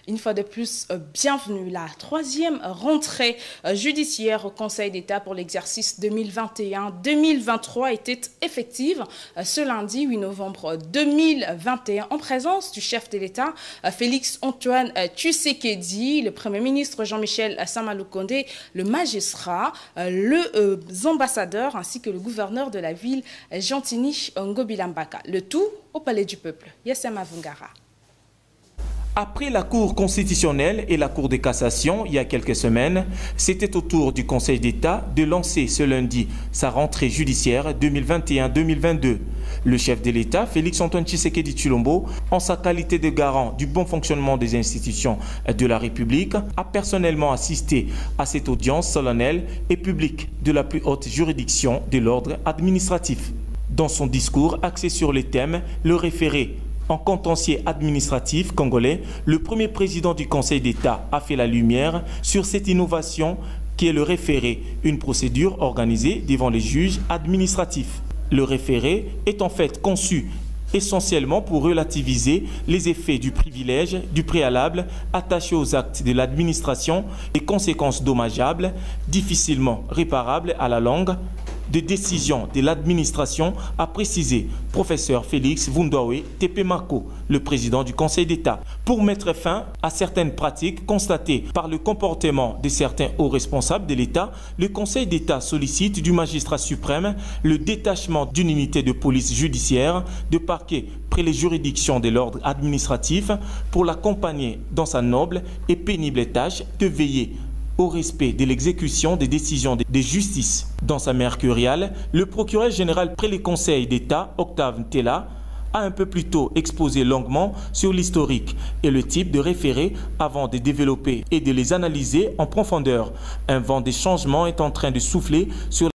Une fois de plus, bienvenue. La troisième rentrée judiciaire au Conseil d'État pour l'exercice 2021-2023 était effective ce lundi 8 novembre 2021 en présence du chef de l'État Félix Antoine Tshisekedi, le Premier ministre Jean-Michel Sama Lukonde, le magistrat, les ambassadeurs ainsi que le gouverneur de la ville Jantini Ngobilambaka. Le tout au Palais du Peuple. Yassama Vungara. Après la Cour constitutionnelle et la Cour de cassation, il y a quelques semaines, c'était au tour du Conseil d'État de lancer ce lundi sa rentrée judiciaire 2021-2022. Le chef de l'État, Félix Antoine Tshisekedi Tshilombo, en sa qualité de garant du bon fonctionnement des institutions de la République, a personnellement assisté à cette audience solennelle et publique de la plus haute juridiction de l'ordre administratif. Dans son discours axé sur les thèmes, le référé en contentieux administratif congolais, le premier président du Conseil d'État a fait la lumière sur cette innovation qui est le référé, une procédure organisée devant les juges administratifs. Le référé est en fait conçu essentiellement pour relativiser les effets du privilège du préalable attaché aux actes de l'administration et conséquences dommageables, difficilement réparables à la longue, de décision de l'administration, a précisé professeur Félix Vundoawe Tepemako, le président du Conseil d'État, pour mettre fin à certaines pratiques constatées par le comportement de certains hauts responsables de l'État. Le Conseil d'État sollicite du magistrat suprême le détachement d'une unité de police judiciaire de parquet près les juridictions de l'ordre administratif pour l'accompagner dans sa noble et pénible tâche de veiller au respect de l'exécution des décisions de justice. Dans sa mercuriale, le procureur général près le Conseil d'État, Octave Ntela, a un peu plus tôt exposé longuement sur l'historique et le type de référés avant de développer et de les analyser en profondeur. Un vent de changement est en train de souffler sur